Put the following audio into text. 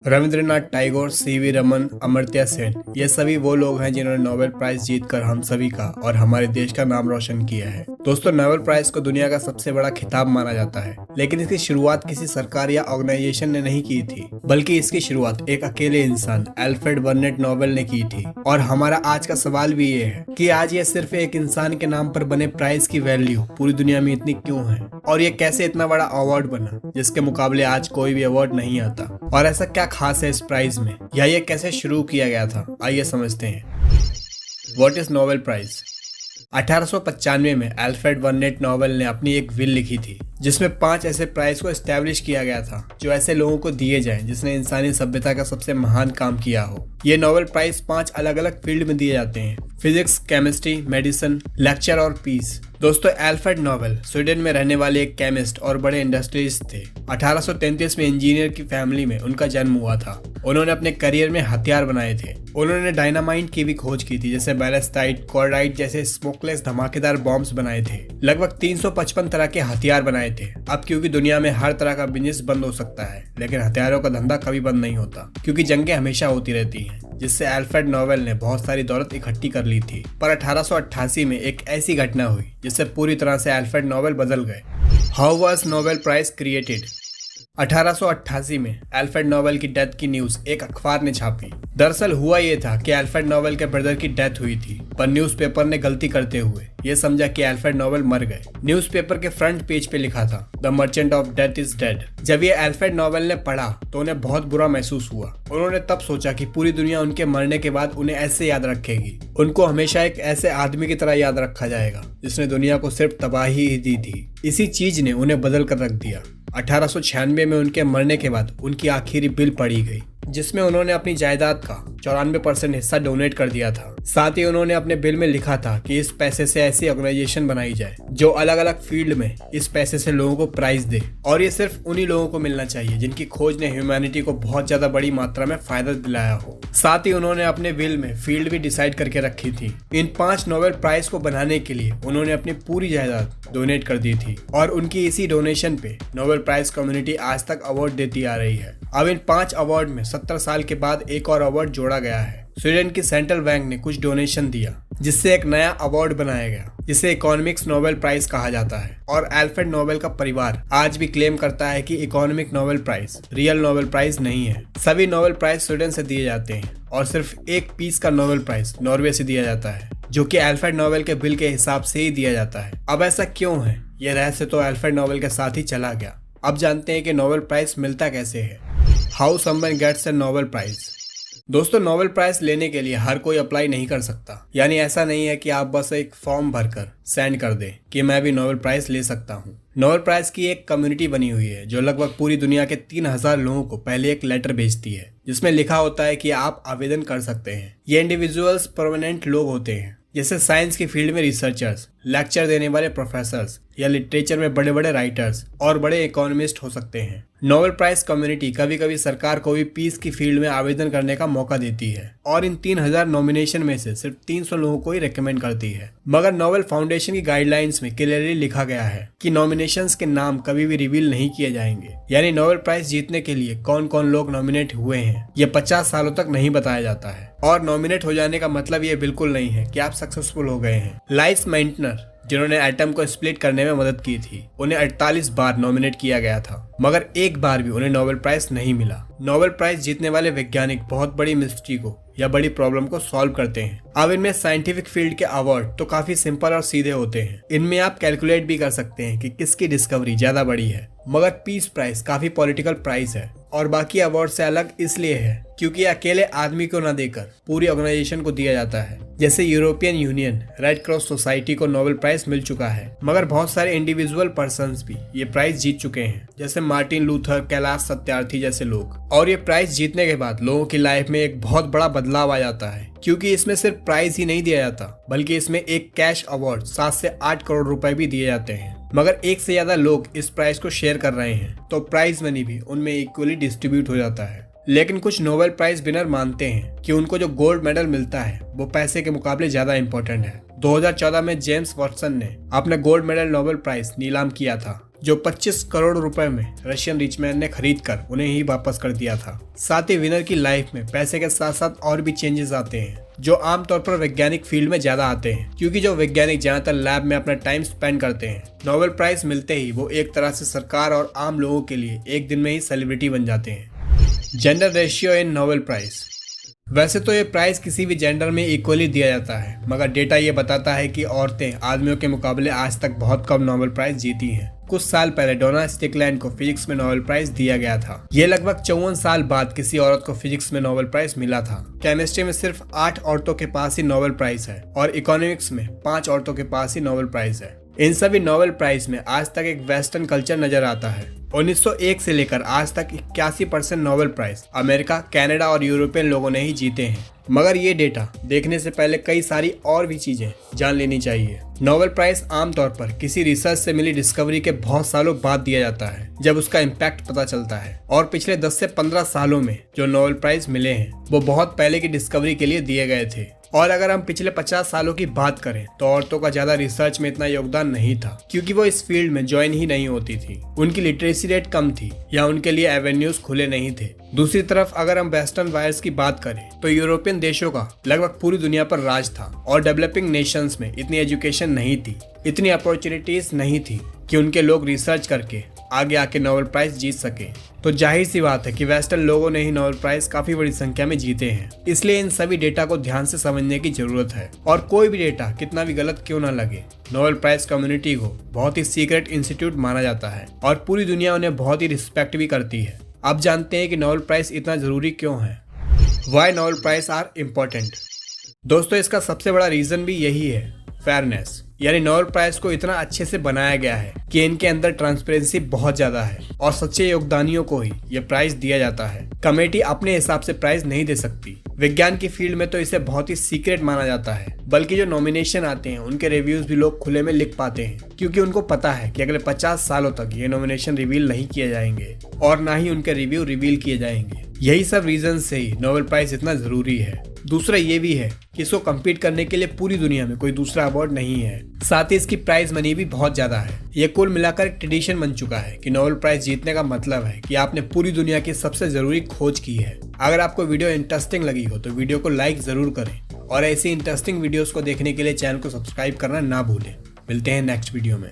Rabindranath Tagore, CV Raman, Amartya Sen, ये सभी वो लोग हैं जिन्होंने नोबेल प्राइज जीतकर हम सभी का और हमारे देश का नाम रोशन किया है। दोस्तों, नोबेल प्राइज को दुनिया का सबसे बड़ा खिताब माना जाता है, लेकिन इसकी शुरुआत किसी सरकार या ऑर्गेनाइजेशन ने नहीं की थी, बल्कि इसकी शुरुआत एक अकेले इंसान अल्फ्रेड बर्नेट नोबेल ने की थी। और हमारा आज का सवाल भी ये है कि आज ये सिर्फ एक इंसान के नाम पर बने प्राइज की वैल्यू पूरी दुनिया में इतनी क्यों है, और ये कैसे इतना बड़ा अवार्ड बना जिसके मुकाबले आज कोई भी अवार्ड नहीं आता, और ऐसा क्या खास है इस प्राइज में, या ये कैसे शुरू किया गया था। आइए समझते हैं। What is Nobel prize. 1895 में अल्फ्रेड बर्नेट नोबेल ने अपनी एक विल लिखी थी जिसमें 5 ऐसे प्राइज को एस्टेब्लिश किया गया था जो ऐसे लोगों को दिए जाएं जिसने इंसानी सभ्यता का सबसे महान काम किया हो। ये नोबेल प्राइज 5 अलग अलग फील्ड में दिए जाते हैं: फिजिक्स, केमिस्ट्री, मेडिसिन, लेक्चर और पीस। दोस्तों, अल्फ्रेड नोबेल स्वीडन में रहने वाले एक केमिस्ट और बड़े इंडस्ट्रियलिस्ट थे। 1833 में इंजीनियर की फैमिली में उनका जन्म हुआ था। उन्होंने अपने करियर में हथियार बनाए थे। उन्होंने डायनामाइट की भी खोज की थी, जैसे बैलिस्टाइट, कॉर्डाइट जैसे स्मोकलेस धमाकेदार बॉम्ब्स बनाए थे। लगभग 355 तरह के हथियार बनाए थे। अब क्योंकि दुनिया में हर तरह का बिजनेस बंद हो सकता है, लेकिन हथियारों का धंधा कभी बंद नहीं होता, क्योंकि जंगें हमेशा होती रहती हैं, जिससे अल्फ्रेड नोबेल ने बहुत सारी दौलत इकट्ठी कर ली थी। पर 1888 में एक ऐसी घटना हुई जिससे पूरी तरह से अल्फ्रेड नोबेल बदल गए। How was Nobel prize created. 1888 में अल्फ्रेड नोबेल की डेथ की न्यूज एक अखबार ने छापी। दरअसल हुआ ये था कि अल्फ्रेड नोबेल के ब्रदर की डेथ हुई थी, पर न्यूज़पेपर ने गलती करते हुए ये समझा कि अल्फ्रेड नोबेल मर गए। न्यूज़पेपर के फ्रंट पेज पे लिखा था, the merchant of death is dead. जब ये अल्फ्रेड नोबेल ने पढ़ा तो उन्हें बहुत बुरा महसूस हुआ। उन्होंने तब सोचा कि पूरी दुनिया उनके मरने के बाद उन्हें ऐसे याद रखेगी। उनको हमेशा एक ऐसे आदमी की तरह याद रखा जाएगा जिसने दुनिया को सिर्फ तबाही ही दी थी। इसी चीज ने उन्हें बदल कर रख दिया। 1896 में उनके मरने के बाद उनकी आखिरी बिल पढ़ी गई, जिसमें उन्होंने अपनी जायदाद का 94% हिस्सा डोनेट कर दिया था। साथ ही उन्होंने अपने बिल में लिखा था कि इस पैसे से ऐसी ऑर्गेनाइजेशन बनाई जाए जो अलग अलग फील्ड में इस पैसे से लोगों को प्राइज दे, और ये सिर्फ उन्हीं लोगों को मिलना चाहिए जिनकी खोज ने ह्यूमैनिटी को बहुत ज्यादा बड़ी मात्रा में फायदा दिलाया हो। साथ ही उन्होंने अपने बिल में फील्ड भी डिसाइड करके रखी थी। इन 5 नोबेल प्राइज को बनाने के लिए उन्होंने अपनी पूरी जायदाद डोनेट कर दी थी, और उनकी इसी डोनेशन पे नोबेल प्राइज कम्युनिटी आज तक अवार्ड देती आ रही है। अब इन 5 अवार्ड में 70 साल के बाद एक और अवार्ड जोड़ा गया है। स्वीडन की सेंट्रल बैंक ने कुछ डोनेशन दिया, जिससे एक नया अवार्ड बनाया गया जिसे इकोनॉमिक्स नोबेल प्राइज कहा जाता है। और अल्फ्रेड नोबेल का परिवार आज भी क्लेम करता है कि economic Nobel prize real Nobel prize नहीं है। सभी नोबेल प्राइज स्वीडन से दिए जाते हैं, और सिर्फ एक पीस का नोबेल प्राइज नॉर्वे से दिया जाता है, जो कि अल्फ्रेड नोबेल के बिल के हिसाब से ही दिया जाता है। अब ऐसा क्यों है, ये रहस्य तो अल्फ्रेड नोबेल के साथ ही चला गया। अब जानते हैं कि नोबेल प्राइज मिलता कैसे है। How someone gets a Nobel prize. दोस्तों, नोबेल प्राइज लेने के लिए हर कोई अप्लाई नहीं कर सकता। यानी ऐसा नहीं है कि आप बस एक फॉर्म भरकर सेंड कर दें कि मैं भी नोबेल प्राइज ले सकता हूं। नोबेल प्राइज की एक कम्युनिटी बनी हुई है जो लगभग पूरी दुनिया के 3000 लोगों को पहले एक लेटर भेजती है, जिसमें लिखा होता है कि आप आवेदन कर सकते हैं। ये इंडिविजुअल्स परमानेंट लोग होते हैं, जैसे साइंस की फील्ड में रिसर्चर्स, लेक्चर देने वाले प्रोफेसर्स, या लिटरेचर में बड़े बड़े राइटर्स और बड़े इकोनॉमिस्ट हो सकते हैं। नोबेल प्राइज कम्युनिटी कभी कभी सरकार को भी पीस की फील्ड में आवेदन करने का मौका देती है, और इन 3000 नॉमिनेशन में से सिर्फ 300 लोगों को ही रिकमेंड करती है। मगर नोबेल फाउंडेशन की गाइडलाइंस में क्लियरली लिखा गया है कि नॉमिनेशंस के नाम कभी भी रिवील नहीं किए जाएंगे। यानी नोबेल प्राइज जीतने के लिए कौन कौन लोग नॉमिनेट हुए हैं ये 50 सालों तक नहीं बताया जाता है। और नॉमिनेट हो जाने का मतलब ये बिल्कुल नहीं है कि आप सक्सेसफुल हो गए हैं। लाइस मेंटनर, जिन्होंने एटम को स्प्लिट करने में मदद की थी, उन्हें 48 बार नॉमिनेट किया गया था, मगर एक बार भी उन्हें नोबेल प्राइज नहीं मिला। नोबेल प्राइज जीतने वाले वैज्ञानिक बहुत बड़ी मिस्ट्री को या बड़ी प्रॉब्लम को सॉल्व करते हैं। अब इनमें साइंटिफिक फील्ड के अवार्ड तो काफी सिंपल और सीधे होते हैं। इनमें आप कैलकुलेट भी कर सकते हैं कि किसकी डिस्कवरी ज्यादा बड़ी है। मगर पीस प्राइज काफी पॉलिटिकल प्राइज है, और बाकी अवार्ड से अलग इसलिए है क्योंकि अकेले आदमी को न देकर पूरी ऑर्गेनाइजेशन को दिया जाता है। जैसे European union, red cross society को नोबेल प्राइज मिल चुका है, मगर बहुत सारे इंडिविजुअल पर्सन्स भी ये प्राइज जीत चुके हैं, जैसे मार्टिन लूथर, कैलाश सत्यार्थी जैसे लोग। और ये प्राइज जीतने के बाद लोगों की लाइफ में एक बहुत बड़ा बदलाव आ जाता है, क्योंकि इसमें सिर्फ प्राइज ही नहीं दिया जाता, बल्कि इसमें एक कैश अवार्ड 7 से 8 करोड़ रुपए भी दिए जाते हैं। मगर एक से ज्यादा लोग इस प्राइज को शेयर कर रहे हैं, तो प्राइज मनी भी उनमें इक्वली डिस्ट्रीब्यूट हो जाता है। लेकिन कुछ नोबेल प्राइज विनर मानते हैं कि उनको जो गोल्ड मेडल मिलता है वो पैसे के मुकाबले ज्यादा इंपॉर्टेंट है। 2014 में जेम्स वॉटसन ने अपना गोल्ड मेडल नोबेल प्राइज नीलाम किया था, जो 25 करोड़ रुपए में रशियन रिचमैन ने खरीद कर उन्हें ही वापस कर दिया था। साथ ही विनर की लाइफ में पैसे के साथ साथ और भी चेंजेस आते हैं जो आमतौर पर वैज्ञानिक फील्ड में ज्यादा आते हैं, क्योंकि जो वैज्ञानिक ज्यादातर लैब में अपना टाइम स्पेंड करते हैं, नोबेल प्राइज मिलते ही वो एक तरह से सरकार और आम लोगों के लिए एक दिन में ही सेलिब्रिटी बन जाते हैं। Gender ratio in Nobel prize. वैसे तो ये प्राइज किसी भी जेंडर में इक्वली दिया जाता है, मगर डेटा ये बताता है कि औरतें आदमियों के मुकाबले आज तक बहुत कम नोबेल प्राइज जीती हैं। कुछ साल पहले डोना स्टिकलैंड को फिजिक्स में नोबेल प्राइज दिया गया था। ये लगभग 54 साल बाद किसी औरत को फिजिक्स में नोबेल प्राइज मिला था। केमिस्ट्री में सिर्फ 8 औरतों के पास ही नोबेल प्राइज है और इकोनॉमिक्स में 5 औरतों के पास ही नोबेल प्राइज है। इन सभी नोबेल प्राइज में आज तक एक वेस्टर्न कल्चर नजर आता है। 1901 से लेकर आज तक 81% नोबेल प्राइज अमेरिका, कनाडा और यूरोपियन लोगों ने ही जीते हैं। मगर ये डेटा देखने से पहले कई सारी और भी चीजें जान लेनी चाहिए। नोबेल प्राइज आमतौर पर किसी रिसर्च से मिली डिस्कवरी के बहुत सालों बाद दिया जाता है, जब उसका इम्पैक्ट पता चलता है। और पिछले 10 से 15 सालों में जो नोबेल प्राइज मिले हैं वो बहुत पहले की डिस्कवरी के लिए दिए गए थे। और अगर हम पिछले 50 सालों की बात करें तो औरतों का ज्यादा रिसर्च में इतना योगदान नहीं था, क्योंकि वो इस फील्ड में ज्वाइन ही नहीं होती थी। उनकी लिटरेसी रेट कम थी या उनके लिए एवेन्यूज खुले नहीं थे। दूसरी तरफ अगर हम वेस्टर्न वायर्स की बात करें तो यूरोपियन देशों का लगभग पूरी दुनिया पर राज था और डेवलपिंग नेशंस में इतनी एजुकेशन नहीं थी, इतनी अपॉर्चुनिटीज नहीं थी कि उनके लोग रिसर्च करके आगे आके नोबेल प्राइज जीत सके। तो जाहिर सी बात है कि वेस्टर्न लोगों ने ही नोबेल प्राइज काफी बड़ी संख्या में जीते हैं। इसलिए इन सभी डेटा को ध्यान से समझने की जरूरत है। और कोई भी डेटा कितना भी गलत क्यों ना लगे, नोबेल प्राइज कम्युनिटी को बहुत ही सीक्रेट इंस्टीट्यूट माना जाता है और पूरी दुनिया उन्हें बहुत ही रिस्पेक्ट भी करती है। अब जानते हैं कि नोबेल प्राइज इतना जरूरी क्यों है। Why Nobel prize are important. दोस्तों, इसका सबसे बड़ा रीजन भी यही है, फेयरनेस। यानी नोबेल प्राइज को इतना अच्छे से बनाया गया है कि इनके अंदर ट्रांसपेरेंसी बहुत ज्यादा है और सच्चे योगदानियों को ही ये प्राइज दिया जाता है। कमेटी अपने हिसाब से प्राइज नहीं दे सकती। विज्ञान की फील्ड में तो इसे बहुत ही सीक्रेट माना जाता है, बल्कि जो नॉमिनेशन आते हैं उनके रिव्यूज भी लोग खुले में लिख पाते हैं, क्योंकि उनको पता है कि अगले 50 सालों तक ये नॉमिनेशन रिवील नहीं किए जाएंगे और ना ही उनके रिव्यू रिवील किए जाएंगे। यही सब रीजन से ही नोबेल प्राइज इतना जरूरी है। दूसरा ये भी है कि इसको कम्पीट करने के लिए पूरी दुनिया में कोई दूसरा अवार्ड नहीं है। साथ ही इसकी प्राइज मनी भी बहुत ज्यादा है। ये कुल मिलाकर एक ट्रेडिशन बन चुका है कि नोबेल प्राइज जीतने का मतलब है कि आपने पूरी दुनिया की सबसे जरूरी खोज की है। अगर आपको वीडियो इंटरेस्टिंग लगी हो तो वीडियो को लाइक जरूर करें और ऐसी इंटरेस्टिंग वीडियोस को देखने के लिए चैनल को सब्सक्राइब करना ना भूलें। मिलते हैं नेक्स्ट वीडियो में।